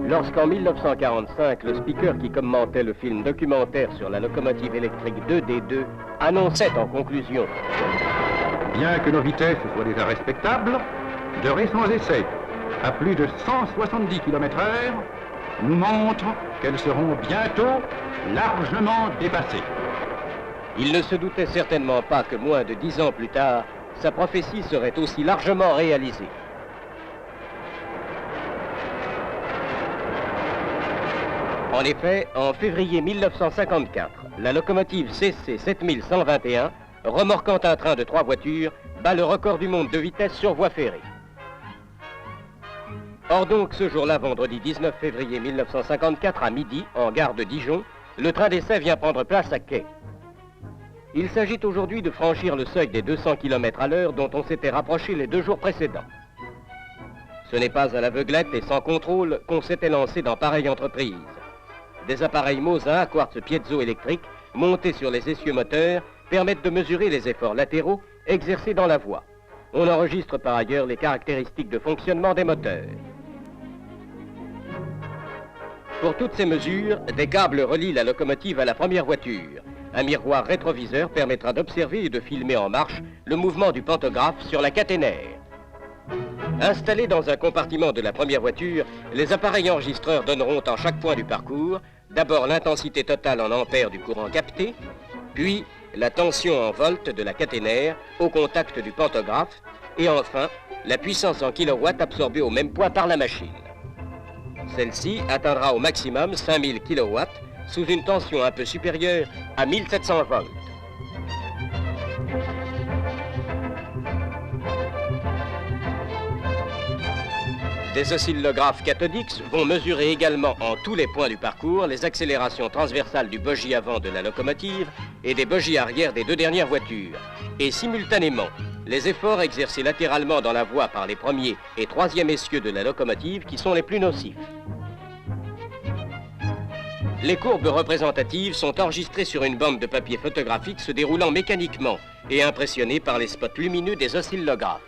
Lorsqu'en 1945, le speaker qui commentait le film documentaire sur la locomotive électrique 2D2 annonçait en conclusion: Bien que nos vitesses soient déjà respectables, de récents essais à plus de 170 km/h nous montrent qu'elles seront bientôt largement dépassées. Il ne se doutait certainement pas que moins de 10 ans plus tard, sa prophétie serait aussi largement réalisée. En effet, en février 1954, la locomotive CC 7121, remorquant un train de 3 voitures, bat le record du monde de vitesse sur voie ferrée. Or donc, ce jour-là, vendredi 19 février 1954, à midi, en gare de Dijon, le train d'essai vient prendre place à quai. Il s'agit aujourd'hui de franchir le seuil des 200 km à l'heure dont on s'était rapproché les 2 jours précédents. Ce n'est pas à l'aveuglette et sans contrôle qu'on s'était lancé dans pareille entreprise. Des appareils Mosin à quartz piezoélectrique montés sur les essieux moteurs permettent de mesurer les efforts latéraux exercés dans la voie. On enregistre par ailleurs les caractéristiques de fonctionnement des moteurs. Pour toutes ces mesures, des câbles relient la locomotive à la première voiture. Un miroir rétroviseur permettra d'observer et de filmer en marche le mouvement du pantographe sur la caténaire. Installés dans un compartiment de la première voiture, les appareils enregistreurs donneront en chaque point du parcours d'abord l'intensité totale en ampères du courant capté, puis la tension en volts de la caténaire au contact du pantographe et enfin la puissance en kilowatts absorbée au même poids par la machine. Celle-ci atteindra au maximum 5000 kW sous une tension un peu supérieure à 1700 volts. Des oscillographes cathodiques vont mesurer également en tous les points du parcours les accélérations transversales du bogie avant de la locomotive et des bogies arrière des 2 dernières voitures. Et simultanément, les efforts exercés latéralement dans la voie par les premiers et 3e essieux de la locomotive qui sont les plus nocifs. Les courbes représentatives sont enregistrées sur une bande de papier photographique se déroulant mécaniquement et impressionnées par les spots lumineux des oscillographes.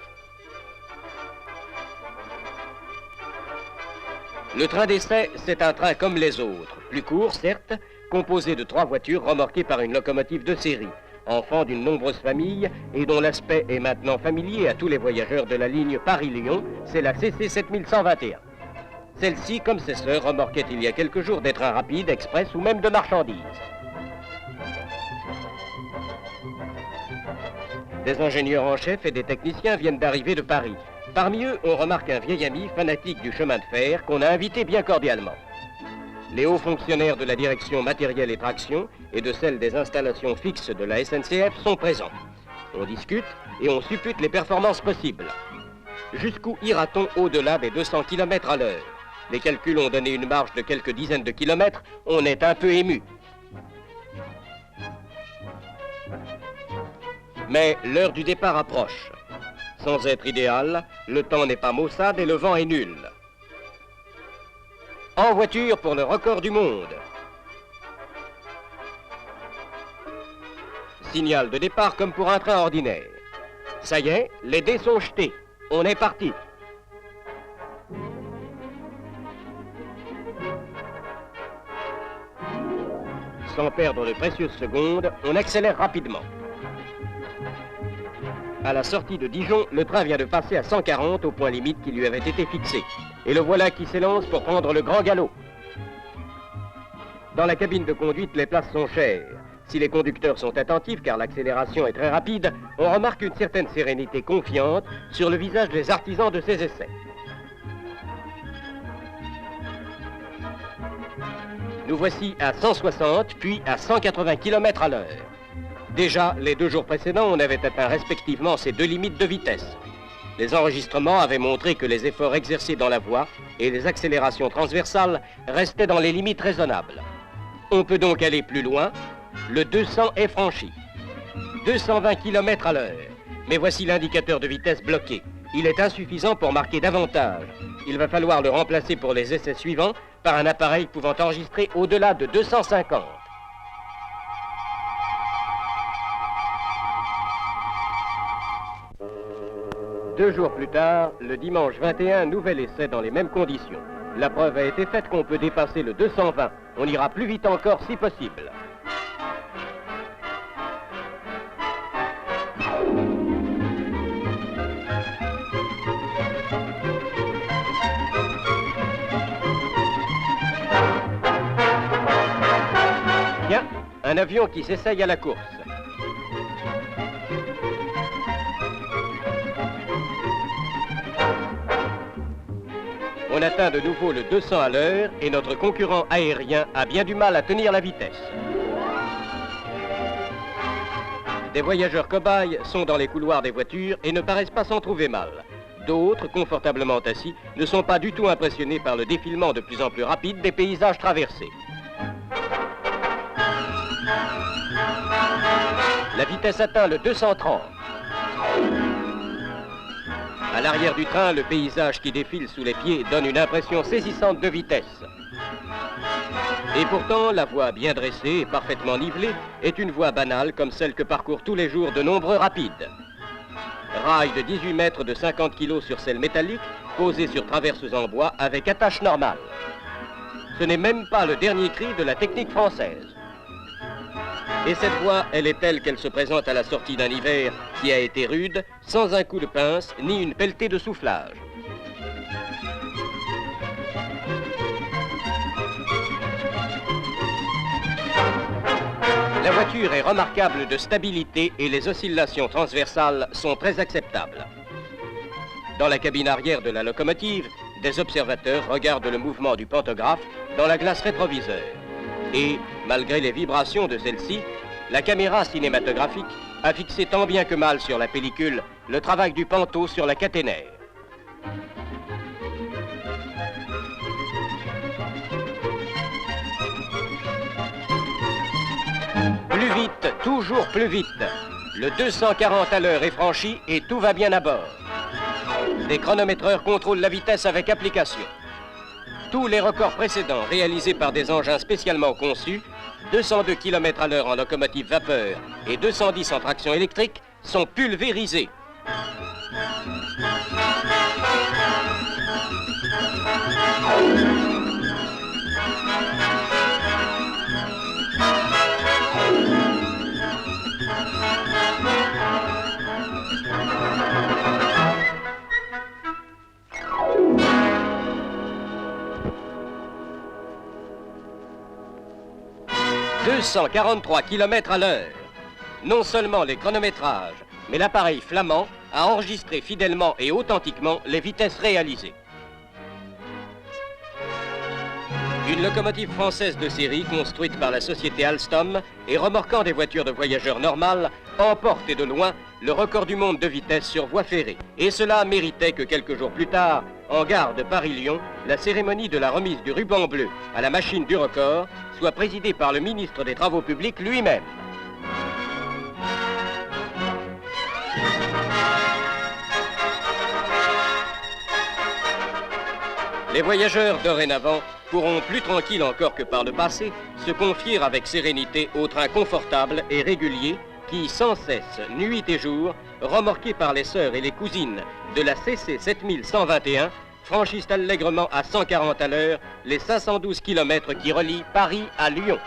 Le train d'essai, c'est un train comme les autres, plus court certes, composé de 3 voitures remorquées par une locomotive de série, enfant d'une nombreuse famille et dont l'aspect est maintenant familier à tous les voyageurs de la ligne Paris-Lyon, c'est la CC 7121. Celle-ci, comme ses sœurs, remorquait il y a quelques jours des trains rapides, express ou même de marchandises. Des ingénieurs en chef et des techniciens viennent d'arriver de Paris. Parmi eux, on remarque un vieil ami fanatique du chemin de fer qu'on a invité bien cordialement. Les hauts fonctionnaires de la direction matériel et traction et de celle des installations fixes de la SNCF sont présents. On discute et on suppute les performances possibles. Jusqu'où ira-t-on au-delà des 200 km à l'heure? Les calculs ont donné une marge de quelques dizaines de kilomètres, on est un peu ému. Mais l'heure du départ approche. Sans être idéal, le temps n'est pas maussade et le vent est nul. En voiture pour le record du monde. Signal de départ comme pour un train ordinaire. Ça y est, les dés sont jetés. On est parti. Sans perdre de précieuses secondes, on accélère rapidement. À la sortie de Dijon, le train vient de passer à 140 au point limite qui lui avait été fixé. Et le voilà qui s'élance pour prendre le grand galop. Dans la cabine de conduite, les places sont chères. Si les conducteurs sont attentifs, car l'accélération est très rapide, on remarque une certaine sérénité confiante sur le visage des artisans de ces essais. Nous voici à 160, puis à 180 km à l'heure. Déjà, les 2 jours précédents, on avait atteint respectivement ces 2 limites de vitesse. Les enregistrements avaient montré que les efforts exercés dans la voie et les accélérations transversales restaient dans les limites raisonnables. On peut donc aller plus loin. Le 200 est franchi. 220 km à l'heure. Mais voici l'indicateur de vitesse bloqué. Il est insuffisant pour marquer davantage. Il va falloir le remplacer pour les essais suivants par un appareil pouvant enregistrer au-delà de 250. Deux jours plus tard, le dimanche 21, nouvel essai dans les mêmes conditions. La preuve a été faite qu'on peut dépasser le 220. On ira plus vite encore si possible. Tiens, un avion qui s'essaye à la course. On atteint de nouveau le 200 à l'heure et notre concurrent aérien a bien du mal à tenir la vitesse. Des voyageurs cobayes sont dans les couloirs des voitures et ne paraissent pas s'en trouver mal. D'autres, confortablement assis, ne sont pas du tout impressionnés par le défilement de plus en plus rapide des paysages traversés. La vitesse atteint le 230. À l'arrière du train, le paysage qui défile sous les pieds donne une impression saisissante de vitesse. Et pourtant, la voie bien dressée et parfaitement nivelée est une voie banale comme celle que parcourent tous les jours de nombreux rapides. Rails de 18 mètres de 50 kg sur selle métallique, posés sur traverses en bois avec attache normale. Ce n'est même pas le dernier cri de la technique française. Et cette voie, elle est telle qu'elle se présente à la sortie d'un hiver qui a été rude, sans un coup de pince ni une pelletée de soufflage. La voiture est remarquable de stabilité et les oscillations transversales sont très acceptables. Dans la cabine arrière de la locomotive, des observateurs regardent le mouvement du pantographe dans la glace rétroviseur. Et, malgré les vibrations de celle-ci, la caméra cinématographique a fixé tant bien que mal sur la pellicule le travail du panto sur la caténaire. Plus vite, toujours plus vite. Le 240 à l'heure est franchi et tout va bien à bord. Des chronométreurs contrôlent la vitesse avec application. Tous les records précédents réalisés par des engins spécialement conçus, 202 km à l'heure en locomotive vapeur et 210 en traction électrique, sont pulvérisés. « 243 km à l'heure. Non seulement les chronométrages, mais l'appareil flamand a enregistré fidèlement et authentiquement les vitesses réalisées. Une locomotive française de série construite par la société Alstom et remorquant des voitures de voyageurs normales emporte et de loin le record du monde de vitesse sur voie ferrée. Et cela méritait que quelques jours plus tard, en gare de Paris-Lyon, la cérémonie de la remise du ruban bleu à la machine du record soit présidée par le ministre des Travaux publics lui-même. Les voyageurs, dorénavant, pourront plus tranquilles encore que par le passé se confier avec sérénité au train confortable et régulier qui, sans cesse, nuit et jour, remorqués par les sœurs et les cousines de la CC 7121, franchissent allègrement à 140 à l'heure les 512 km qui relient Paris à Lyon.